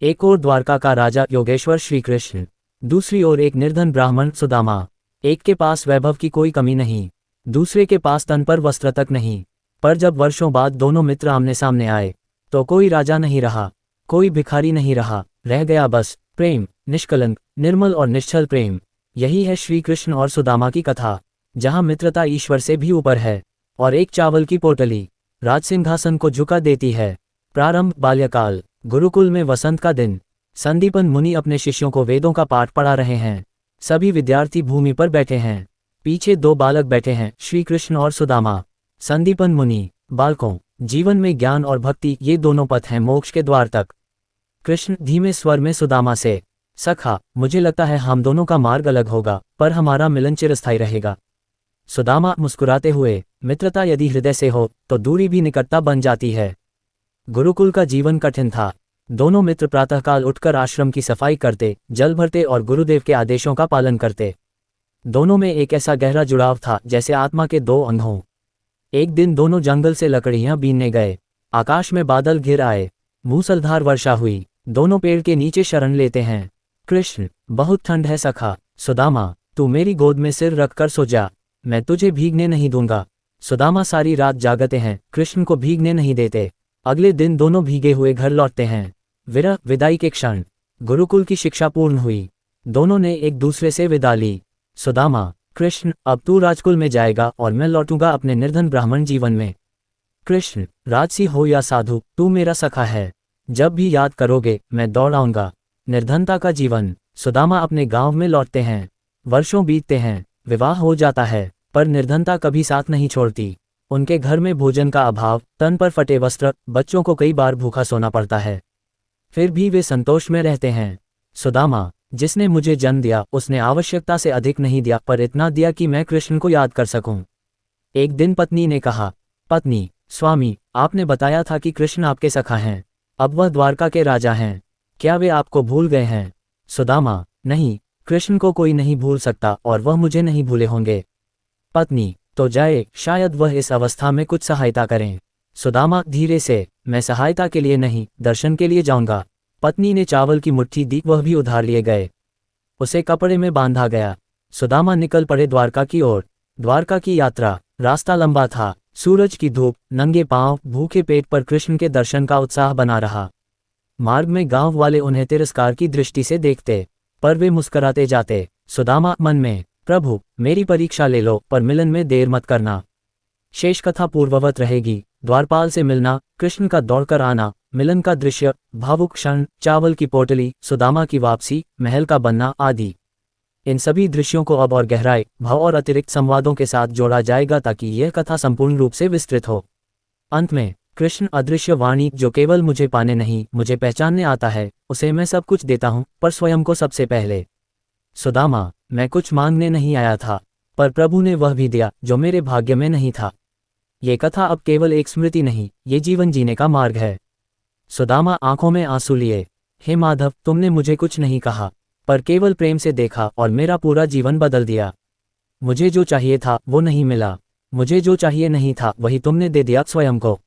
एक ओर द्वारका का राजा योगेश्वर श्री कृष्ण, दूसरी ओर एक निर्धन ब्राह्मण सुदामा। एक के पास वैभव की कोई कमी नहीं, दूसरे के पास तन पर वस्त्र तक नहीं। पर जब वर्षों बाद दोनों मित्र आमने सामने आए तो कोई राजा नहीं रहा, कोई भिखारी नहीं रहा, रह गया बस प्रेम, निष्कलंक, निर्मल और निश्चल प्रेम। यही है श्री कृष्ण और सुदामा की कथा, जहाँ मित्रता ईश्वर से भी ऊपर है और एक चावल की पोटली राज सिंहासन को झुका देती है। प्रारंभ बाल्यकाल। गुरुकुल में वसंत का दिन। संदीपन मुनि अपने शिष्यों को वेदों का पाठ पढ़ा रहे हैं। सभी विद्यार्थी भूमि पर बैठे हैं। पीछे दो बालक बैठे हैं, श्री कृष्ण और सुदामा। संदीपन मुनि, बालकों, जीवन में ज्ञान और भक्ति ये दोनों पथ हैं मोक्ष के द्वार तक। कृष्ण धीमे स्वर में सुदामा से, सखा, मुझे लगता है हम दोनों का मार्ग अलग होगा, पर हमारा मिलन चिरस्थायी रहेगा। सुदामा मुस्कुराते हुए, मित्रता यदि हृदय से हो तो दूरी भी निकटता बन जाती है। गुरुकुल का जीवन कठिन था। दोनों मित्र प्रातःकाल उठकर आश्रम की सफाई करते, जल भरते और गुरुदेव के आदेशों का पालन करते। दोनों में एक ऐसा गहरा जुड़ाव था जैसे आत्मा के दो अंग हों। एक दिन दोनों जंगल से लकड़ियां बीनने गए। आकाश में बादल घिर आए, मूसलधार वर्षा हुई। दोनों पेड़ के नीचे शरण लेते हैं। कृष्ण, बहुत ठंड है सखा। सुदामा, तू मेरी गोद में सिर रखकर सो जा, मैं तुझे भीगने नहीं दूंगा। सुदामा सारी रात जागते हैं, कृष्ण को भीगने नहीं देते। अगले दिन दोनों भीगे हुए घर लौटते हैं। विरह विदाई के क्षण। गुरुकुल की शिक्षा पूर्ण हुई। दोनों ने एक दूसरे से विदा ली। सुदामा, कृष्ण, अब तू राजकुल में जाएगा और मैं लौटूंगा अपने निर्धन ब्राह्मण जीवन में। कृष्ण, राजसी हो या साधु, तू मेरा सखा है। जब भी याद करोगे मैं दौड़ आऊंगा। निर्धनता का जीवन। सुदामा अपने गांव में लौटते हैं। वर्षों बीतते हैं, विवाह हो जाता है, पर निर्धनता कभी साथ नहीं छोड़ती। उनके घर में भोजन का अभाव, तन पर फटे वस्त्र, बच्चों को कई बार भूखा सोना पड़ता है, फिर भी वे संतोष में रहते हैं। सुदामा, जिसने मुझे जन्म दिया उसने आवश्यकता से अधिक नहीं दिया, पर इतना दिया कि मैं कृष्ण को याद कर सकूं। एक दिन पत्नी ने कहा, पत्नी, स्वामी, आपने बताया था कि कृष्ण आपके सखा हैं, अब वह द्वारका के राजा हैं, क्या वे आपको भूल गए हैं? सुदामा, नहीं, कृष्ण को कोई नहीं भूल सकता और वह मुझे नहीं भूले होंगे। पत्नी, तो जाए, शायद वह इस अवस्था में कुछ सहायता करें। सुदामा धीरे से, मैं सहायता के लिए नहीं, दर्शन के लिए जाऊंगा। पत्नी ने चावल की मुट्ठी दी, वह भी उधार लिए गए। उसे कपड़े में बांधा गया। सुदामा निकल पड़े द्वारका की ओर। द्वारका की यात्रा। रास्ता लंबा था। सूरज की धूप, नंगे पांव, भूखे पेट पर कृष्ण के दर्शन का उत्साह बना रहा। मार्ग में गांव वाले उन्हें तिरस्कार की दृष्टि से देखते, पर वे मुस्कराते जाते। सुदामा मन में, प्रभु, मेरी परीक्षा ले लो, पर मिलन में देर मत करना। शेष कथा पूर्ववत रहेगी। द्वारपाल से मिलना, कृष्ण का दौड़कर आना, मिलन का दृश्य, भावुक क्षण, चावल की पोटली, सुदामा की वापसी, महल का बनना आदि। इन सभी दृश्यों को अब और गहराई, भाव और अतिरिक्त संवादों के साथ जोड़ा जाएगा ताकि यह कथा संपूर्ण रूप से विस्तृत हो। अंत में, कृष्ण अदृश्य वाणी, जो केवल मुझे पाने नहीं मुझे पहचानने आता है, उसे मैं सब कुछ देता हूँ, पर स्वयं को सबसे पहले। सुदामा, मैं कुछ मांगने नहीं आया था, पर प्रभु ने वह भी दिया जो मेरे भाग्य में नहीं था। ये कथा अब केवल एक स्मृति नहीं, ये जीवन जीने का मार्ग है। सुदामा आंखों में आंसू लिए, हे माधव, तुमने मुझे कुछ नहीं कहा, पर केवल प्रेम से देखा और मेरा पूरा जीवन बदल दिया। मुझे जो चाहिए था वो नहीं मिला, मुझे जो चाहिए नहीं था वही तुमने दे दिया स्वयं को।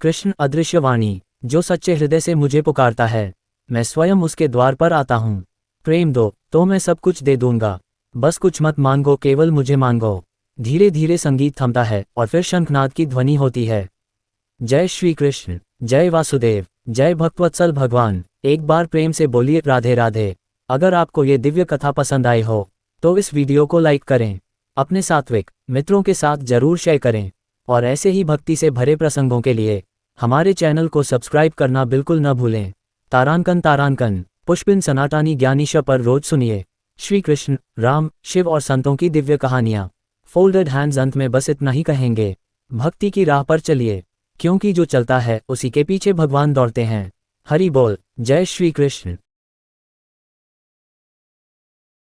कृष्ण अदृश्य वाणी, जो सच्चे हृदय से मुझे पुकारता है, मैं स्वयं उसके द्वार पर आता हूँ। प्रेम दो तो मैं सब कुछ दे दूंगा, बस कुछ मत मांगो, केवल मुझे मांगो। धीरे धीरे संगीत थमता है और फिर शंखनाद की ध्वनि होती है। जय श्री कृष्ण, जय वासुदेव, जय भक्तवत्सल भगवान। एक बार प्रेम से बोलिए राधे राधे। अगर आपको ये दिव्य कथा पसंद आई हो तो इस वीडियो को लाइक करें, अपने सात्विक मित्रों के साथ जरूर शेयर करें और ऐसे ही भक्ति से भरे प्रसंगों के लिए हमारे चैनल को सब्सक्राइब करना बिल्कुल न भूलें। तारांकन तारांकन, पुष्पिन सनातनी ज्ञानीश पर रोज सुनिए श्री कृष्ण, राम, शिव और संतों की दिव्य कहानियाँ। Folded hands. अंत में बस इतना ही कहेंगे, भक्ति की राह पर चलिए, क्योंकि जो चलता है उसी के पीछे भगवान दौड़ते हैं। हरि बोल। जय श्री कृष्ण।